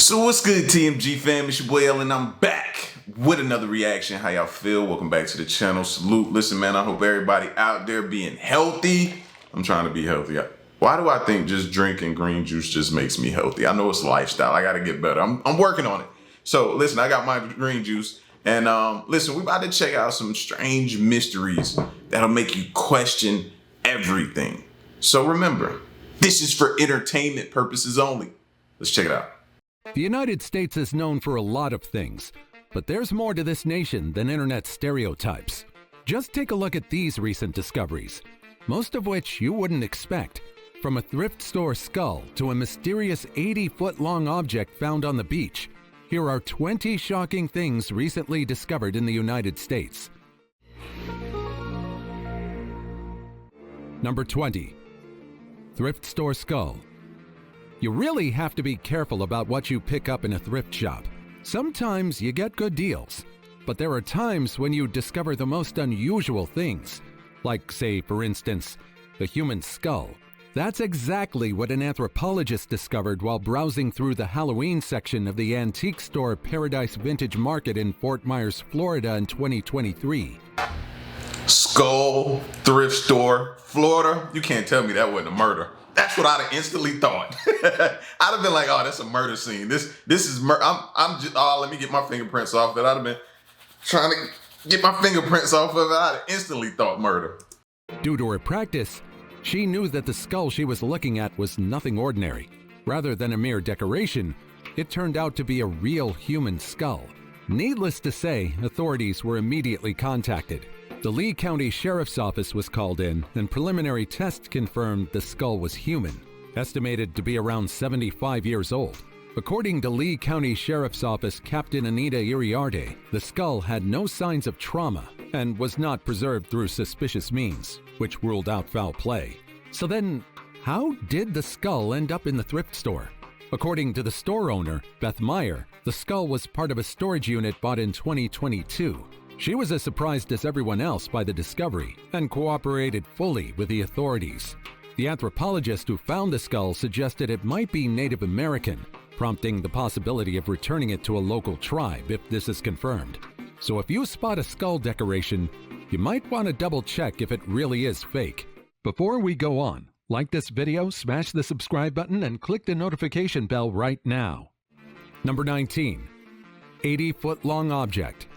So what's good, TMG fam? It's your boy L, and I'm back with another reaction. How y'all feel? Welcome back to the channel. Salute. Listen, man, I hope everybody out there being healthy. I'm trying to be healthy. Why do I think just drinking green juice just makes me healthy? I know it's a lifestyle. I got to get better. I'm working on it. So listen, I got my green juice. And listen, we're about to check out some strange mysteries that'll make you question everything. So remember, this is for entertainment purposes only. Let's check it out. The United States is known for a lot of things, but there's more to this nation than internet stereotypes. Just take a look at these recent discoveries, most of which you wouldn't expect. From a thrift store skull to a mysterious 80-foot-long object found on the beach, here are 20 shocking things recently discovered in the United States. Number 20. Thrift store skull. You really have to be careful about what you pick up in a thrift shop. Sometimes you get good deals, but there are times when you discover the most unusual things, like, say, for instance, the human skull. That's exactly what an anthropologist discovered while browsing through the Halloween section of the antique store Paradise Vintage Market in Fort Myers, Florida in 2023. Skull, thrift store, Florida. You can't tell me that wasn't a murder. That's what I'd have instantly thought. I'd have been like, oh, that's a murder scene. This is murder. I'm just, oh, let me get my fingerprints off it. I'd have been trying to get my fingerprints off of it. I'd have instantly thought murder. Due to her practice, she knew that the skull she was looking at was nothing ordinary. Rather than a mere decoration, it turned out to be a real human skull. Needless to say, authorities were immediately contacted. The Lee County Sheriff's Office was called in, and preliminary tests confirmed the skull was human, estimated to be around 75 years old. According to Lee County Sheriff's Office Captain Anita Iriarte, the skull had no signs of trauma and was not preserved through suspicious means, which ruled out foul play. So then, how did the skull end up in the thrift store? According to the store owner, Beth Meyer, the skull was part of a storage unit bought in 2022. She was as surprised as everyone else by the discovery and cooperated fully with the authorities. The anthropologist who found the skull suggested it might be Native American, prompting the possibility of returning it to a local tribe if this is confirmed. So if you spot a skull decoration, you might want to double check if it really is fake. Before we go on, like this video, smash the subscribe button and click the notification bell right now. Number 19. 80-foot-long object.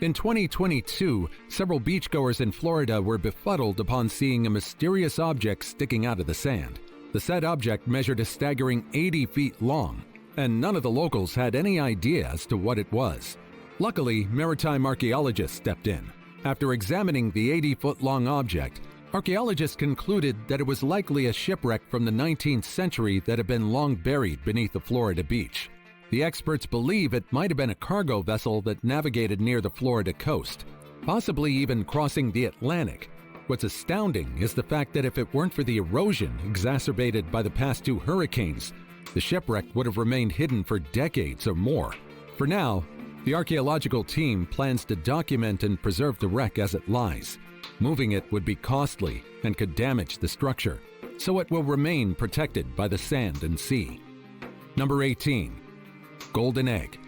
In 2022, several beachgoers in Florida were befuddled upon seeing a mysterious object sticking out of the sand. The said object measured a staggering 80 feet long, and none of the locals had any idea as to what it was. Luckily, maritime archaeologists stepped in. After examining the 80-foot-long object, archaeologists concluded that it was likely a shipwreck from the 19th century that had been long buried beneath the Florida beach. The experts believe it might have been a cargo vessel that navigated near the Florida coast, possibly even crossing the Atlantic. What's astounding is the fact that if it weren't for the erosion exacerbated by the past two hurricanes, the shipwreck would have remained hidden for decades or more. For now, the archaeological team plans to document and preserve the wreck as it lies. Moving it would be costly and could damage the structure, so it will remain protected by the sand and sea. Number 18. Golden egg.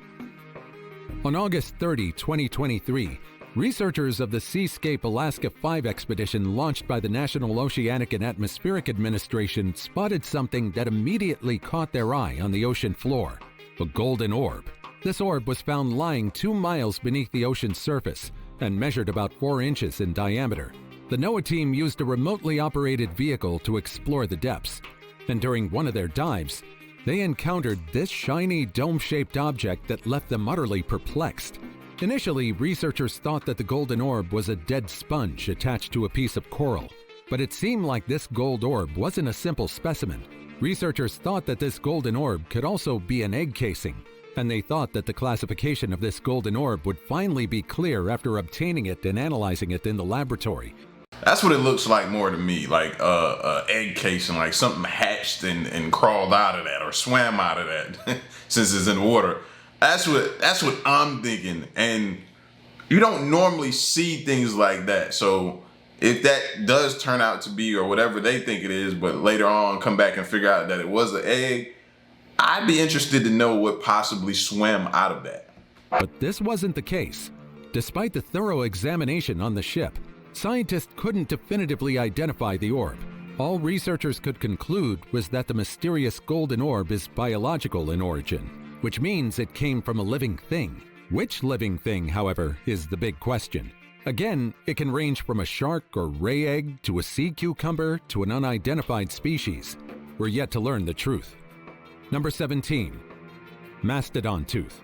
On August 30, 2023, researchers of the Seascape Alaska 5 expedition launched by the National Oceanic and Atmospheric Administration spotted something that immediately caught their eye on the ocean floor: a golden orb. This orb was found lying 2 miles beneath the ocean's surface and measured about 4 inches in diameter. The NOAA team used a remotely operated vehicle to explore the depths, and during one of their dives, they encountered this shiny dome-shaped object that left them utterly perplexed. Initially, researchers thought that the golden orb was a dead sponge attached to a piece of coral, but it seemed like this gold orb wasn't a simple specimen. Researchers thought that this golden orb could also be an egg casing, and they thought that the classification of this golden orb would finally be clear after obtaining it and analyzing it in the laboratory. That's what it looks like more to me, like egg casing, like something hatched and crawled out of that or swam out of that since it's in water. That's what I'm thinking. And you don't normally see things like that. So if that does turn out to be or whatever they think it is, but later on come back and figure out that it was an egg, I'd be interested to know what possibly swam out of that. But this wasn't the case. Despite the thorough examination on the ship, scientists couldn't definitively identify the orb. All researchers could conclude was that the mysterious golden orb is biological in origin, which means it came from a living thing. Which living thing, however, is the big question. Again, it can range from a shark or ray egg to a sea cucumber to an unidentified species. We're yet to learn the truth. Number 17. Mastodon tooth.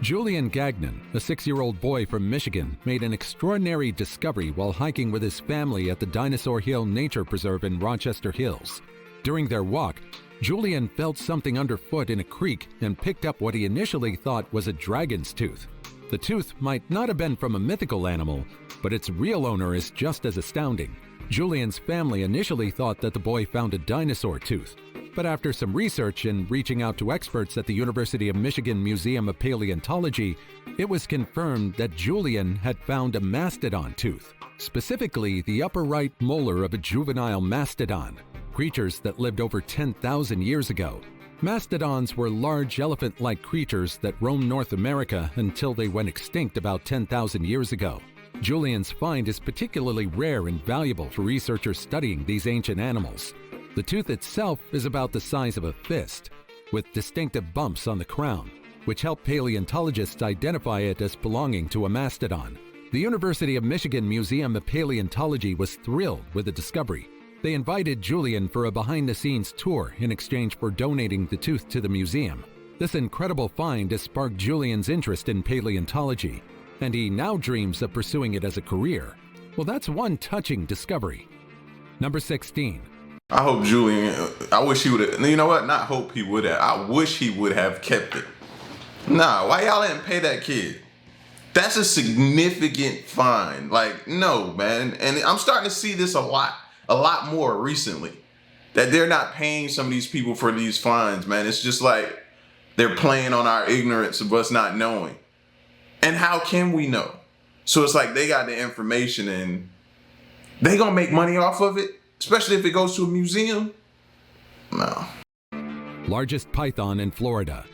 Julian Gagnon, a 6-year-old boy from Michigan, made an extraordinary discovery while hiking with his family at the Dinosaur Hill Nature Preserve in Rochester Hills. During their walk, Julian felt something underfoot in a creek and picked up what he initially thought was a dragon's tooth. The tooth might not have been from a mythical animal, but its real owner is just as astounding. Julian's family initially thought that the boy found a dinosaur tooth, but after some research and reaching out to experts at the University of Michigan Museum of Paleontology, it was confirmed that Julian had found a mastodon tooth, specifically the upper right molar of a juvenile mastodon, creatures that lived over 10,000 years ago. Mastodons were large elephant-like creatures that roamed North America until they went extinct about 10,000 years ago. Julian's find is particularly rare and valuable for researchers studying these ancient animals. The tooth itself is about the size of a fist, with distinctive bumps on the crown, which help paleontologists identify it as belonging to a mastodon. The University of Michigan Museum of Paleontology was thrilled with the discovery. They invited Julian for a behind-the-scenes tour in exchange for donating the tooth to the museum. This incredible find has sparked Julian's interest in paleontology, and he now dreams of pursuing it as a career. Well, that's one touching discovery. Number 16. I hope Julian, I wish he would have, you know what? Not hope he would have. I wish he would have kept it. Nah, why y'all didn't pay that kid? That's a significant fine. Like, no, man. And I'm starting to see this a lot more recently. That they're not paying some of these people for these fines, man. It's just like they're playing on our ignorance of us not knowing. And how can we know? So it's like they got the information and they gonna make money off of it, especially if it goes to a museum. No. Largest python in Florida.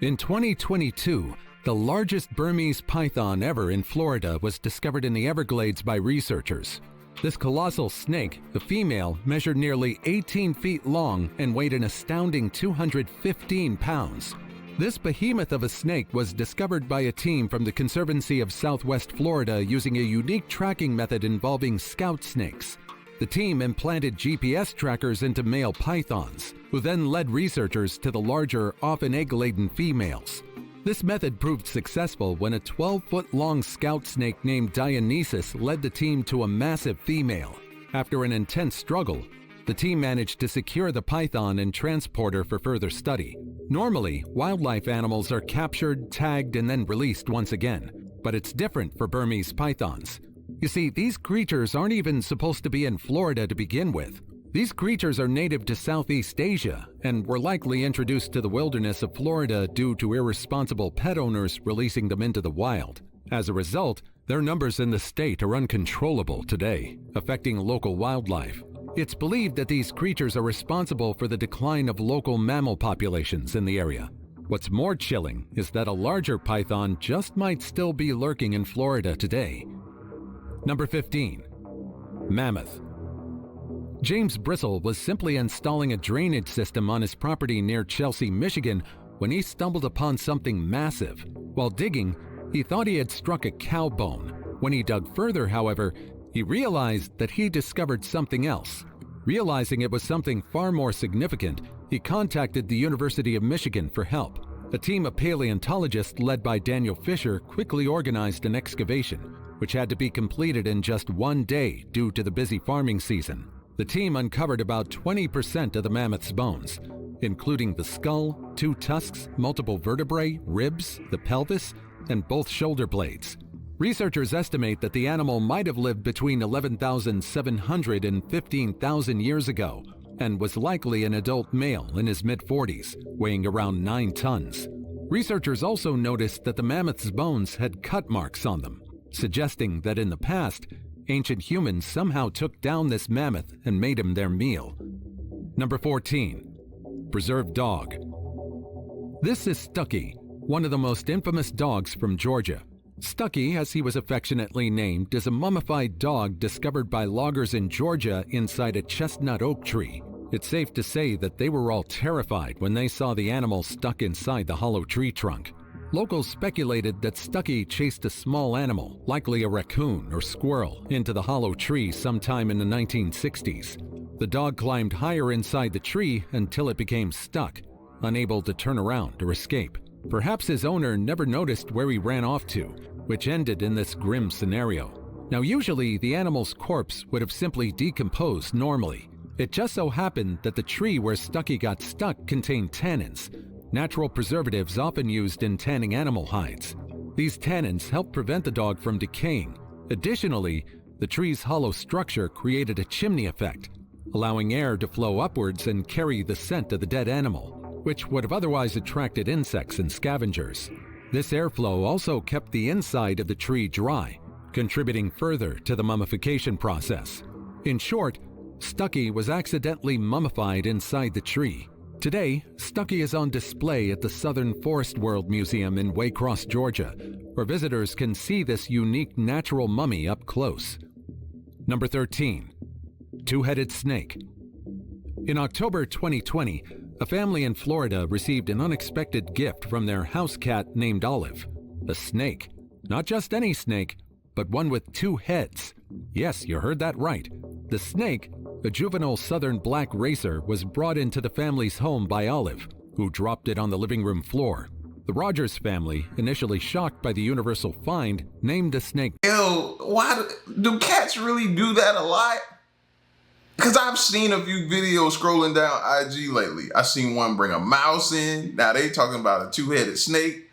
In 2022, the largest Burmese python ever in Florida was discovered in the Everglades by researchers. This colossal snake, the female, measured nearly 18 feet long and weighed an astounding 215 pounds. This behemoth of a snake was discovered by a team from the Conservancy of Southwest Florida using a unique tracking method involving scout snakes. The team implanted GPS trackers into male pythons, who then led researchers to the larger, often egg-laden females. This method proved successful when a 12-foot-long scout snake named Dionysus led the team to a massive female. After an intense struggle, the team managed to secure the python and transport her for further study. Normally, wildlife animals are captured, tagged, and then released once again, but it's different for Burmese pythons. You see, these creatures aren't even supposed to be in Florida to begin with. These creatures are native to Southeast Asia and were likely introduced to the wilderness of Florida due to irresponsible pet owners releasing them into the wild. As a result, their numbers in the state are uncontrollable today, affecting local wildlife. It's believed that these creatures are responsible for the decline of local mammal populations in the area. What's more chilling is that a larger python just might still be lurking in Florida today. Number 15. Mammoth. James Bristle was simply installing a drainage system on his property near Chelsea, Michigan, when he stumbled upon something massive. While digging, he thought he had struck a cow bone. When he dug further, however, he realized that he discovered something else. Realizing it was something far more significant, he contacted the University of Michigan for help. A team of paleontologists led by Daniel Fisher quickly organized an excavation, which had to be completed in just one day due to the busy farming season. The team uncovered about 20% of the mammoth's bones, including the skull, 2 tusks, multiple vertebrae, ribs, the pelvis, and both shoulder blades. Researchers estimate that the animal might have lived between 11,700 and 15,000 years ago and was likely an adult male in his mid-40s, weighing around 9 tons. Researchers also noticed that the mammoth's bones had cut marks on them, suggesting that in the past, ancient humans somehow took down this mammoth and made him their meal. Number 14. preserved dog. This is Stucky, one of the most infamous dogs from Georgia. Stucky, as he was affectionately named, is a mummified dog discovered by loggers in Georgia inside a chestnut oak tree. It's safe to say that they were all terrified when they saw the animal stuck inside the hollow tree trunk. Locals speculated that Stucky chased a small animal, likely a raccoon or squirrel, into the hollow tree sometime in the 1960s. The dog climbed higher inside the tree until it became stuck, unable to turn around or escape. Perhaps his owner never noticed where he ran off to, which ended in this grim scenario. Now, usually the animal's corpse would have simply decomposed normally. It just so happened that the tree where Stucky got stuck contained tannins, natural preservatives often used in tanning animal hides. These tannins help prevent the dog from decaying. Additionally, the tree's hollow structure created a chimney effect, allowing air to flow upwards and carry the scent of the dead animal, which would have otherwise attracted insects and scavengers. This airflow also kept the inside of the tree dry, contributing further to the mummification process. In short, Stucky was accidentally mummified inside the tree. Today, Stucky is on display at the Southern Forest World Museum in Waycross, Georgia, where visitors can see this unique natural mummy up close. Number 13. Two-Headed Snake. In October 2020, a family in Florida received an unexpected gift from their house cat named Olive. A snake. Not just any snake, but one with two heads. Yes, you heard that right. The snake, a juvenile southern black racer, was brought into the family's home by Olive, who dropped it on the living room floor. The Rogers family, initially shocked by the universal find, named the snake. Ew, why do cats really do that a lot? Because I've seen a few videos scrolling down IG lately. I seen one bring a mouse in. Now they talking about a two-headed snake.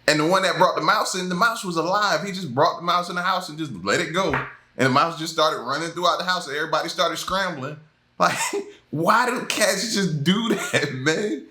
And the one that brought the mouse in, the mouse was alive. He just brought the mouse in the house and just let it go. And the mouse just started running throughout the house and everybody started scrambling. Like, why do cats just do that, man?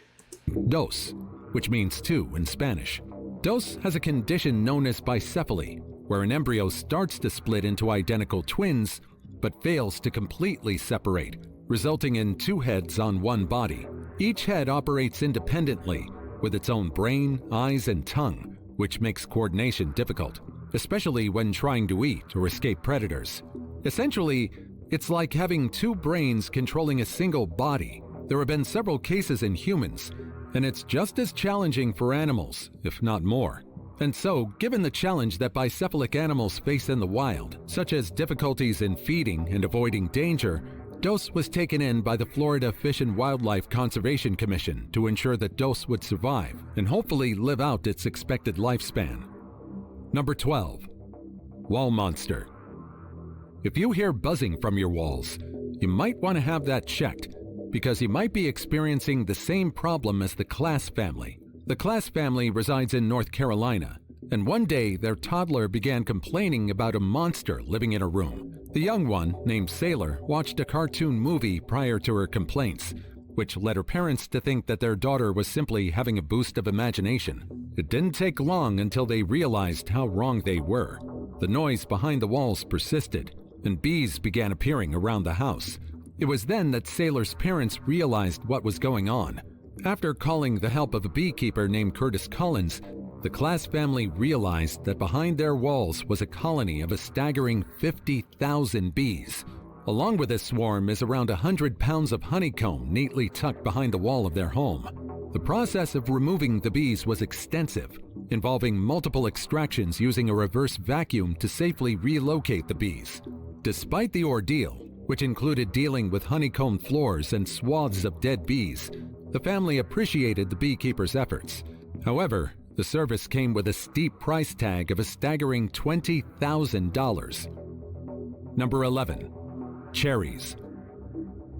Dos, which means two in Spanish. Dos has a condition known as bicephaly, where an embryo starts to split into identical twins, but fails to completely separate, resulting in two heads on one body. Each head operates independently, with its own brain, eyes, and tongue, which makes coordination difficult, especially when trying to eat or escape predators. Essentially, it's like having two brains controlling a single body. There have been several cases in humans, and it's just as challenging for animals, if not more. And so, given the challenge that bicephalic animals face in the wild, such as difficulties in feeding and avoiding danger, Dos was taken in by the Florida Fish and Wildlife Conservation Commission to ensure that Dos would survive and hopefully live out its expected lifespan. Number 12. Wall Monster. If you hear buzzing from your walls, you might want to have that checked, because you might be experiencing the same problem as the Class family. The Class family resides in North Carolina, and one day their toddler began complaining about a monster living in her room. The young one, named Sailor, watched a cartoon movie prior to her complaints, which led her parents to think that their daughter was simply having a boost of imagination. It didn't take long until they realized how wrong they were. The noise behind the walls persisted, and bees began appearing around the house. It was then that Sailor's parents realized what was going on. After calling the help of a beekeeper named Curtis Collins, the Class family realized that behind their walls was a colony of a staggering 50,000 bees. Along with this swarm is around 100 pounds of honeycomb neatly tucked behind the wall of their home. The process of removing the bees was extensive, involving multiple extractions using a reverse vacuum to safely relocate the bees. Despite the ordeal, which included dealing with honeycomb floors and swaths of dead bees, the family appreciated the beekeeper's efforts. However, the service came with a steep price tag of a staggering $20,000. Number 11. Cherries.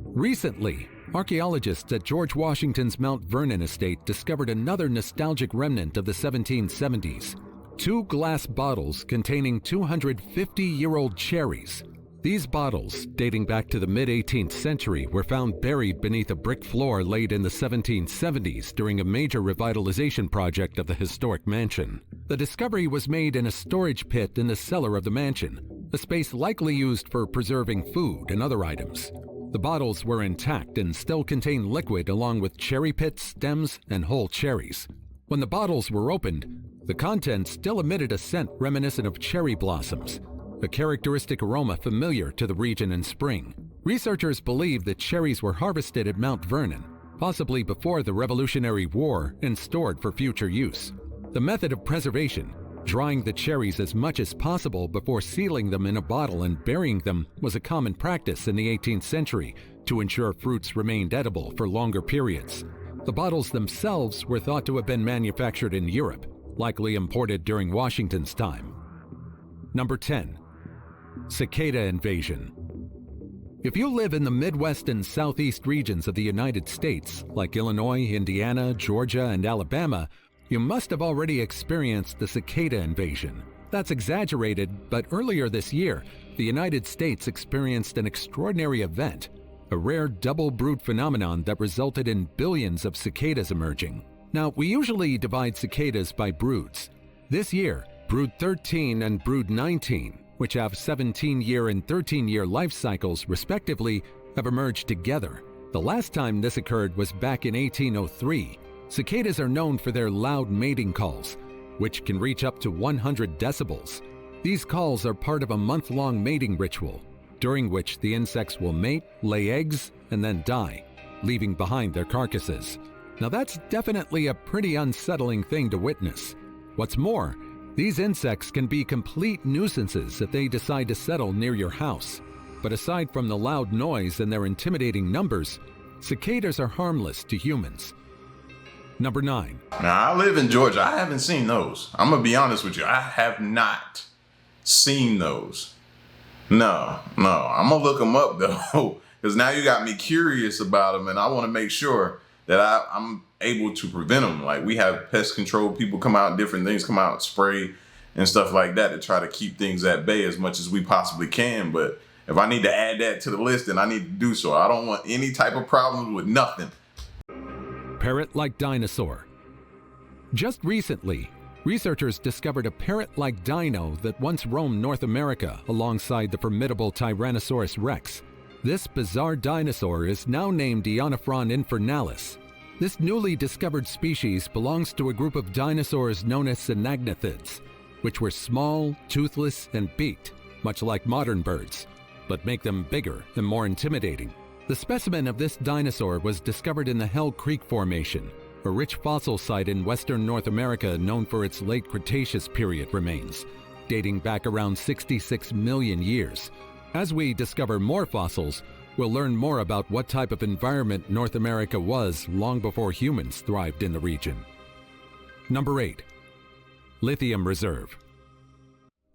Recently, archaeologists at George Washington's Mount Vernon estate discovered another nostalgic remnant of the 1770s. 2 glass bottles containing 250-year-old cherries. These bottles, dating back to the mid-18th century, were found buried beneath a brick floor laid in the 1770s during a major revitalization project of the historic mansion. The discovery was made in a storage pit in the cellar of the mansion, a space likely used for preserving food and other items. The bottles were intact and still contained liquid along with cherry pits, stems, and whole cherries. When the bottles were opened, the contents still emitted a scent reminiscent of cherry blossoms, a characteristic aroma familiar to the region in spring. Researchers believe that cherries were harvested at Mount Vernon, possibly before the Revolutionary War, and stored for future use. The method of preservation, drying the cherries as much as possible before sealing them in a bottle and burying them, was a common practice in the 18th century to ensure fruits remained edible for longer periods. The bottles themselves were thought to have been manufactured in Europe, likely imported during Washington's time. Number 10. Cicada invasion. If you live in the Midwest and Southeast regions of the United States, like Illinois, Indiana, Georgia, and Alabama, you must have already experienced the cicada invasion. That's exaggerated, but earlier this year, the United States experienced an extraordinary event, a rare double brood phenomenon that resulted in billions of cicadas emerging. Now, we usually divide cicadas by broods. This year, brood 13 and brood 19, which have 17-year and 13-year life cycles respectively, have emerged together. The last time this occurred was back in 1803. Cicadas are known for their loud mating calls, which can reach up to 100 decibels. These calls are part of a month-long mating ritual, during which the insects will mate, lay eggs, and then die, leaving behind their carcasses. Now that's definitely a pretty unsettling thing to witness. What's more, these insects can be complete nuisances if they decide to settle near your house. But aside from the loud noise and their intimidating numbers, cicadas are harmless to humans. Number 9. Now, I live in Georgia. I haven't seen those. I'm going to be honest with you. I have not seen those. No. I'm going to look them up, though, because now you got me curious about them, and I want to make sure that I'm able to prevent them. Like, we have pest control people come out, different things come out, spray and stuff like that to try to keep things at bay as much as we possibly can. But if I need to add that to the list, then I need to do so. I don't want any type of problems with nothing. Parrot-like dinosaur. Just recently, researchers discovered a parrot-like dino that once roamed North America alongside the formidable Tyrannosaurus rex. This bizarre dinosaur is now named Ionophron infernalis. This newly discovered species belongs to a group of dinosaurs known as synagnathids, which were small, toothless, and beaked, much like modern birds, but make them bigger and more intimidating. The specimen of this dinosaur was discovered in the Hell Creek Formation, a rich fossil site in western North America known for its late Cretaceous period remains, dating back around 66 million years. As we discover more fossils, we'll learn more about what type of environment North America was long before humans thrived in the region. Number 8. Lithium reserve.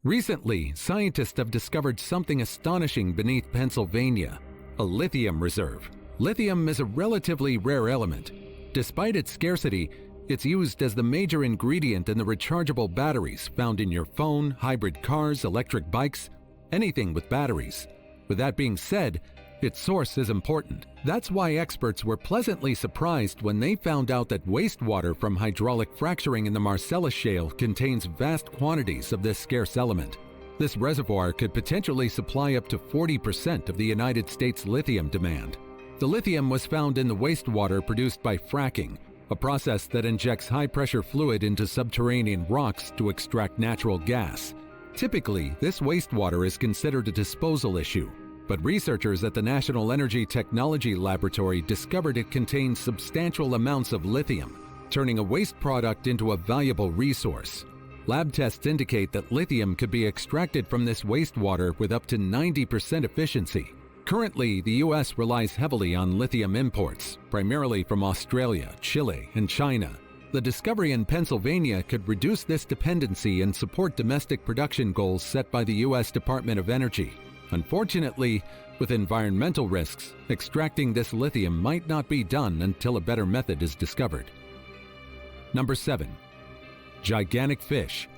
Recently, scientists have discovered something astonishing beneath Pennsylvania: a lithium reserve. Lithium is a relatively rare element. Despite its scarcity, it's used as the major ingredient in the rechargeable batteries found in your phone, hybrid cars, electric bikes, anything with batteries. With that being said, its source is important. That's why experts were pleasantly surprised when they found out that wastewater from hydraulic fracturing in the Marcellus Shale contains vast quantities of this scarce element. This reservoir could potentially supply up to 40% of the United States lithium demand. The lithium was found in the wastewater produced by fracking, a process that injects high-pressure fluid into subterranean rocks to extract natural gas. Typically, this wastewater is considered a disposal issue, but researchers at the National Energy Technology Laboratory discovered it contains substantial amounts of lithium, turning a waste product into a valuable resource. Lab tests indicate that lithium could be extracted from this wastewater with up to 90% efficiency. Currently, the U.S. relies heavily on lithium imports, primarily from Australia, Chile, and China. The discovery in Pennsylvania could reduce this dependency and support domestic production goals set by the U.S. Department of Energy. Unfortunately, with environmental risks, extracting this lithium might not be done until a better method is discovered. Number 7. Gigantic fish.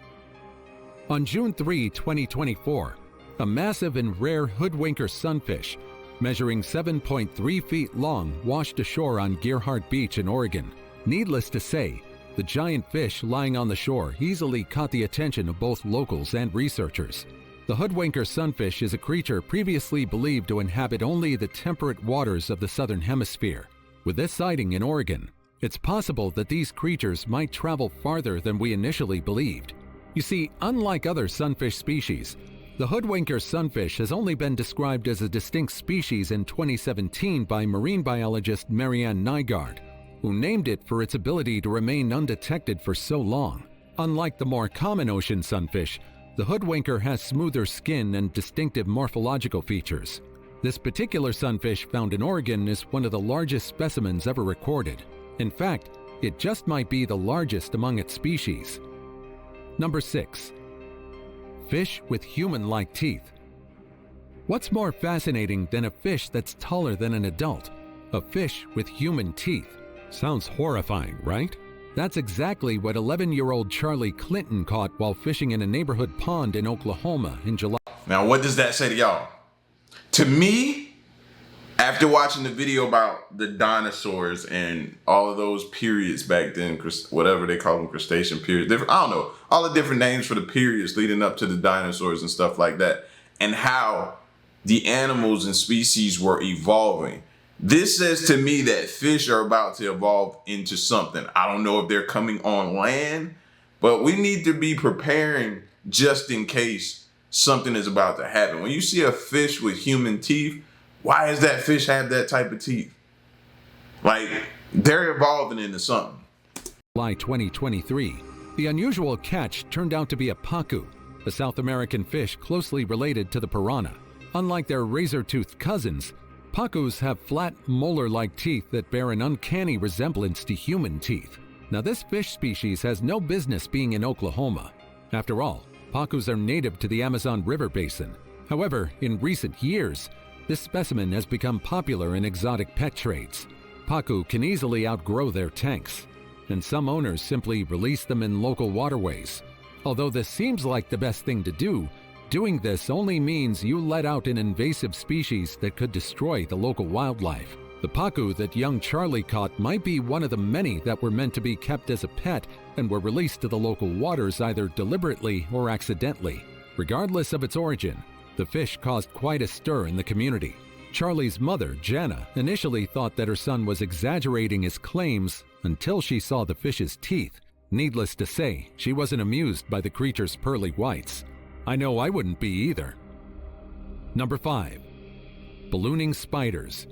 On June 3, 2024, a massive and rare hoodwinker sunfish, measuring 7.3 feet long, washed ashore on Gerhardt Beach in Oregon. Needless to say, the giant fish lying on the shore easily caught the attention of both locals and researchers. The hoodwinker sunfish is a creature previously believed to inhabit only the temperate waters of the southern hemisphere. With this sighting in Oregon, it's possible that these creatures might travel farther than we initially believed. You see, unlike other sunfish species, the hoodwinker sunfish has only been described as a distinct species in 2017 by marine biologist Marianne Nygaard, who named it for its ability to remain undetected for so long. Unlike the more common ocean sunfish, the hoodwinker has smoother skin and distinctive morphological features. This particular sunfish found in Oregon is one of the largest specimens ever recorded. In fact, it just might be the largest among its species. Number 6. Fish with human-like teeth. What's more fascinating than a fish that's taller than an adult? A fish with human teeth. Sounds horrifying, right? That's exactly what 11-year-old Charlie Clinton caught while fishing in a neighborhood pond in Oklahoma in July. Now, what does that say to y'all? To me, after watching the video about the dinosaurs and all of those periods back then, whatever they call them, crustacean periods, I don't know, all the different names for the periods leading up to the dinosaurs and stuff like that, and how the animals and species were evolving. This says to me that fish are about to evolve into something. I don't know if they're coming on land, but we need to be preparing just in case something is about to happen. When you see a fish with human teeth, why does that fish have that type of teeth? Like, they're evolving into something. July 2023, the unusual catch turned out to be a pacu, a South American fish closely related to the piranha. Unlike their razor-toothed cousins, pacus have flat, molar-like teeth that bear an uncanny resemblance to human teeth. Now, this fish species has no business being in Oklahoma. After all, pacus are native to the Amazon River basin. However, in recent years, this specimen has become popular in exotic pet trades. Pacu can easily outgrow their tanks, and some owners simply release them in local waterways. Although this seems like the best thing to do, doing this only means you let out an invasive species that could destroy the local wildlife. The pacu that young Charlie caught might be one of the many that were meant to be kept as a pet and were released to the local waters either deliberately or accidentally. Regardless of its origin, the fish caused quite a stir in the community. Charlie's mother, Jana, initially thought that her son was exaggerating his claims until she saw the fish's teeth. Needless to say, she wasn't amused by the creature's pearly whites. I know I wouldn't be either. Number 5. Ballooning spiders.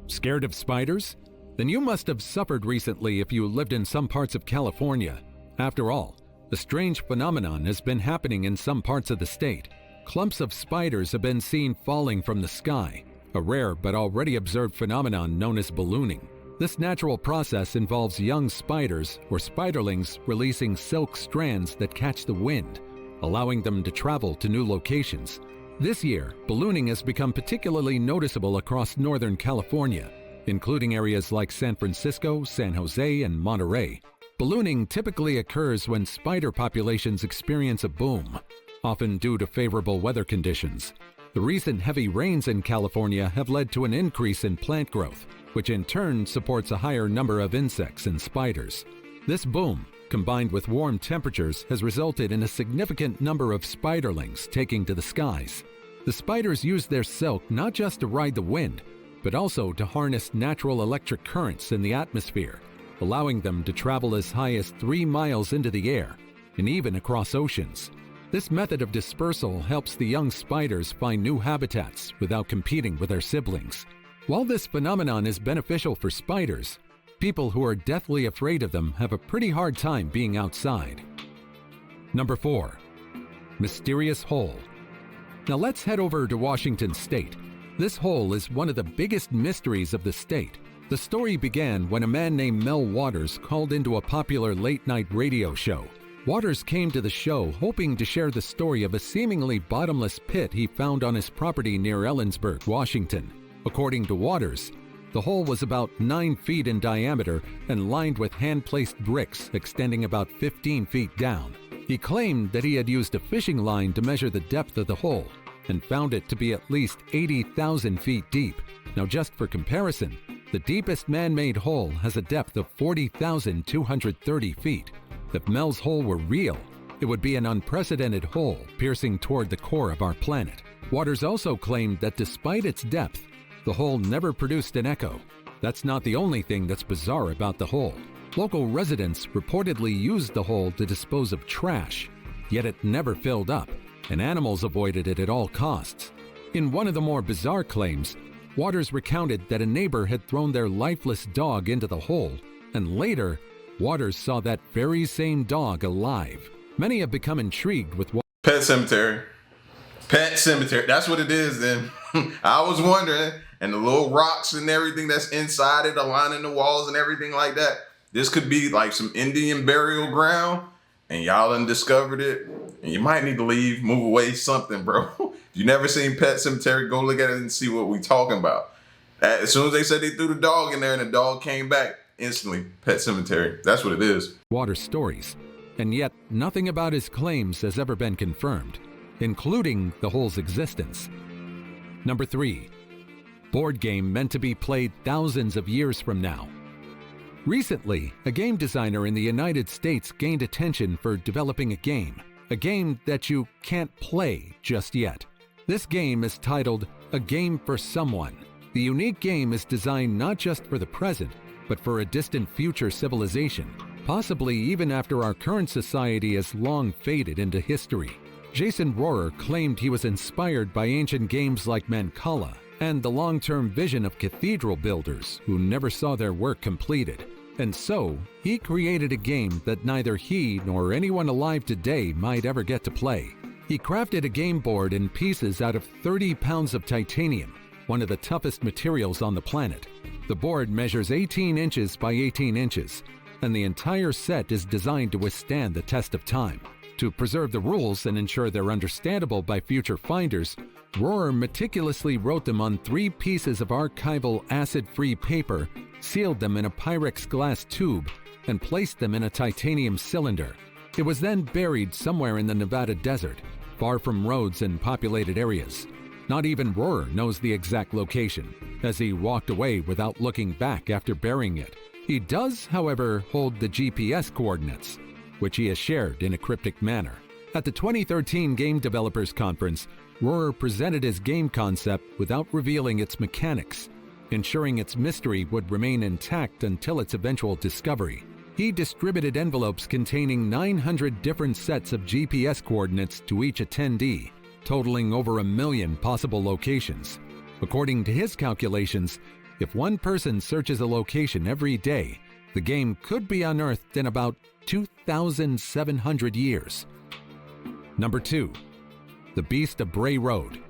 Scared of spiders? Then you must have suffered recently if you lived in some parts of California. After all, a strange phenomenon has been happening in some parts of the state. Clumps of spiders have been seen falling from the sky, a rare but already observed phenomenon known as ballooning. This natural process involves young spiders or spiderlings releasing silk strands that catch the wind, allowing them to travel to new locations. This year, ballooning has become particularly noticeable across Northern California, including areas like San Francisco, San Jose, and Monterey. Ballooning typically occurs when spider populations experience a boom, often due to favorable weather conditions. The recent heavy rains in California have led to an increase in plant growth, which in turn supports a higher number of insects and spiders. This boom, combined with warm temperatures, has resulted in a significant number of spiderlings taking to the skies. The spiders use their silk not just to ride the wind, but also to harness natural electric currents in the atmosphere, allowing them to travel as high as 3 miles into the air, and even across oceans. This method of dispersal helps the young spiders find new habitats without competing with their siblings. While this phenomenon is beneficial for spiders, people who are deathly afraid of them have a pretty hard time being outside. Number 4. Mysterious hole. Now let's head over to Washington State. This hole is one of the biggest mysteries of the state. The story began when a man named Mel Waters called into a popular late-night radio show. Waters came to the show hoping to share the story of a seemingly bottomless pit he found on his property near Ellensburg, Washington. According to Waters, the hole was about 9 feet in diameter and lined with hand-placed bricks extending about 15 feet down. He claimed that he had used a fishing line to measure the depth of the hole and found it to be at least 80,000 feet deep. Now, just for comparison, the deepest man-made hole has a depth of 40,230 feet. If Mel's hole were real, It would be an unprecedented hole piercing toward the core of our planet. Waters also claimed that despite its depth, the hole never produced an echo. That's not the only thing that's bizarre about the hole. Local residents reportedly used the hole to dispose of trash, yet it never filled up, and animals avoided it at all costs. In one of the more bizarre claims, Waters recounted that a neighbor had thrown their lifeless dog into the hole, and later, Waters saw that very same dog alive. Many have become intrigued with Pet cemetery. Pet cemetery. That's what it is then. I was wondering, and the little rocks and everything that's inside it, aligning the walls and everything like that. This could be like some Indian burial ground, and y'all done discovered it, and you might need to leave, move away, something, bro. If you never seen Pet Cemetery, go look at it and see what we talking about. As soon as they said they threw the dog in there and the dog came back, instantly, Pet Cemetery. That's what it is. Waters stories, and yet nothing about his claims has ever been confirmed, including the hole's existence. Number 3. Board game meant to be played thousands of years from now. Recently, a game designer in the United States gained attention for developing a game that you can't play just yet. This game is titled A Game for Someone. The unique game is designed not just for the present, but for a distant future civilization, possibly even after our current society has long faded into history. Jason Rohrer claimed he was inspired by ancient games like Mancala and the long-term vision of cathedral builders who never saw their work completed. And so, he created a game that neither he nor anyone alive today might ever get to play. He crafted a game board in pieces out of 30 pounds of titanium, one of the toughest materials on the planet. The board measures 18 inches by 18 inches, and the entire set is designed to withstand the test of time. To preserve the rules and ensure they're understandable by future finders, Rohrer meticulously wrote them on 3 pieces of archival acid-free paper, sealed them in a Pyrex glass tube, and placed them in a titanium cylinder. It was then buried somewhere in the Nevada desert, far from roads and populated areas. Not even Rohrer knows the exact location, as he walked away without looking back after burying it. He does, however, hold the GPS coordinates, which he has shared in a cryptic manner. At the 2013 Game Developers Conference, Rohrer presented his game concept without revealing its mechanics, ensuring its mystery would remain intact until its eventual discovery. He distributed envelopes containing 900 different sets of GPS coordinates to each attendee, totaling over 1 million possible locations. According to his calculations, if one person searches a location every day, the game could be unearthed in about 2,700 years. Number 2. The Beast of Bray Road.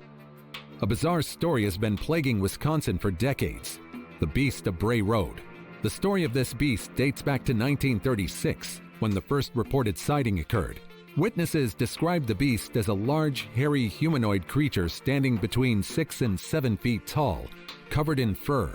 A bizarre story has been plaguing Wisconsin for decades. The Beast of Bray Road. The story of this beast dates back to 1936, when the first reported sighting occurred. Witnesses described the beast as a large, hairy humanoid creature standing between 6 and 7 feet tall, covered in fur,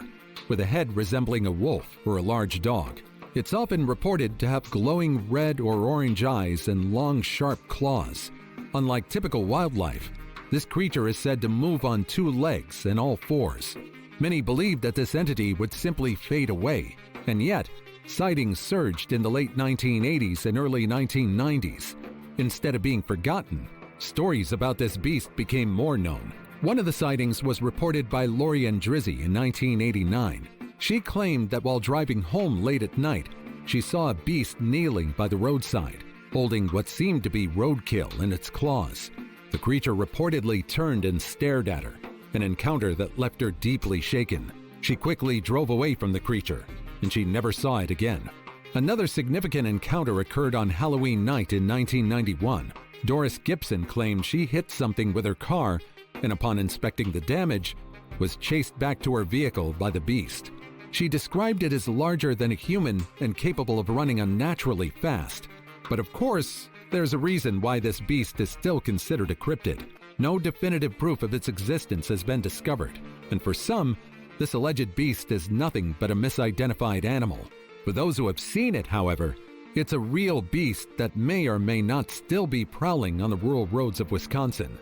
with a head resembling a wolf or a large dog. It's often reported to have glowing red or orange eyes and long, sharp claws. Unlike typical wildlife, this creature is said to move on 2 legs and all 4s. Many believed that this entity would simply fade away, and yet, sightings surged in the late 1980s and early 1990s. Instead of being forgotten, stories about this beast became more known. One of the sightings was reported by Lori Andrizzi in 1989. She claimed that while driving home late at night, she saw a beast kneeling by the roadside, holding what seemed to be roadkill in its claws. The creature reportedly turned and stared at her, an encounter that left her deeply shaken. She quickly drove away from the creature, and she never saw it again. Another significant encounter occurred on Halloween night in 1991. Doris Gibson claimed she hit something with her car, and upon inspecting the damage, was chased back to her vehicle by the beast. She described it as larger than a human and capable of running unnaturally fast. But of course, there's a reason why this beast is still considered a cryptid. No definitive proof of its existence has been discovered, and for some, this alleged beast is nothing but a misidentified animal. For those who have seen it, however, it's a real beast that may or may not still be prowling on the rural roads of Wisconsin.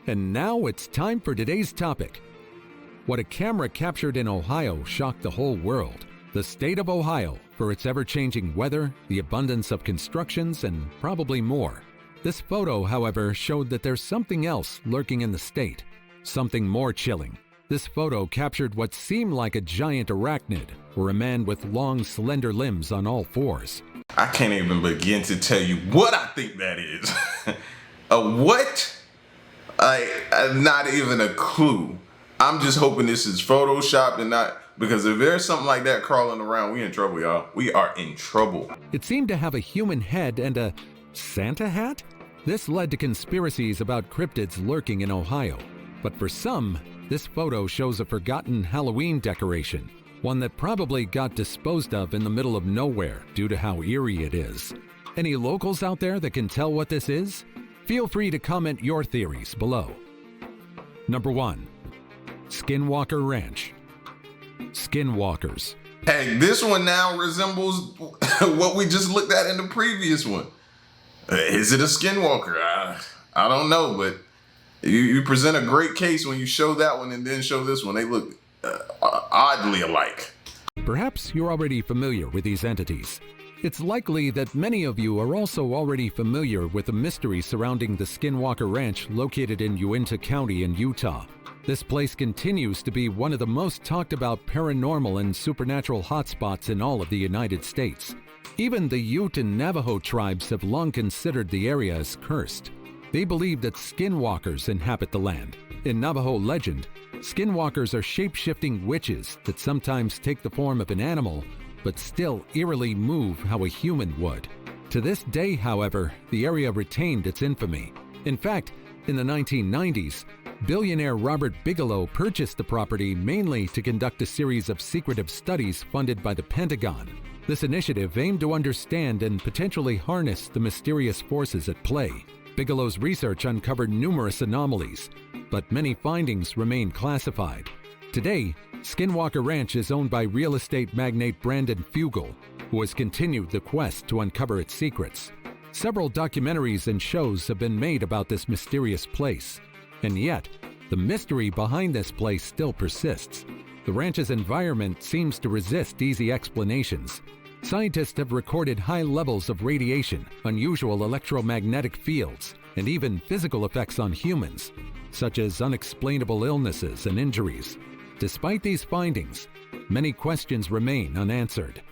And now it's time for today's topic. What a camera captured in Ohio shocked the whole world. The state of Ohio, for its ever-changing weather, the abundance of constructions, and probably more. This photo, however, showed that there's something else lurking in the state. Something more chilling. This photo captured what seemed like a giant arachnid, or a man with long, slender limbs on all fours. I can't even begin to tell you what I think that is. A what? Not even a clue. I'm just hoping this is photoshopped and not, because if there's something like that crawling around, we in trouble, y'all. We are in trouble. It seemed to have a human head and a Santa hat? This led to conspiracies about cryptids lurking in Ohio. But for some, this photo shows a forgotten Halloween decoration, one that probably got disposed of in the middle of nowhere due to how eerie it is. Any locals out there that can tell what this is? Feel free to comment your theories below. Number 1. Skinwalker Ranch. Skinwalkers. Hey, this one now resembles what we just looked at in the previous one. Is it a skinwalker? I don't know, but you present a great case when you show that one and then show this one. They look oddly alike. Perhaps you're already familiar with these entities. It's likely that many of you are also already familiar with the mystery surrounding the Skinwalker Ranch located in Uinta County in Utah. This place continues to be one of the most talked about paranormal and supernatural hotspots in all of the United States. Even the Ute and Navajo tribes have long considered the area as cursed. They believe that skinwalkers inhabit the land. In Navajo legend, skinwalkers are shape-shifting witches that sometimes take the form of an animal, but still eerily move how a human would. To this day, however, the area retained its infamy. In fact, in the 1990s, billionaire Robert Bigelow purchased the property mainly to conduct a series of secretive studies funded by the Pentagon. This initiative aimed to understand and potentially harness the mysterious forces at play. Bigelow's research uncovered numerous anomalies, but many findings remain classified. Today, Skinwalker Ranch is owned by real estate magnate Brandon Fugel, who has continued the quest to uncover its secrets. Several documentaries and shows have been made about this mysterious place, and yet, the mystery behind this place still persists. The ranch's environment seems to resist easy explanations. Scientists have recorded high levels of radiation, unusual electromagnetic fields, and even physical effects on humans, such as unexplainable illnesses and injuries. Despite these findings, many questions remain unanswered.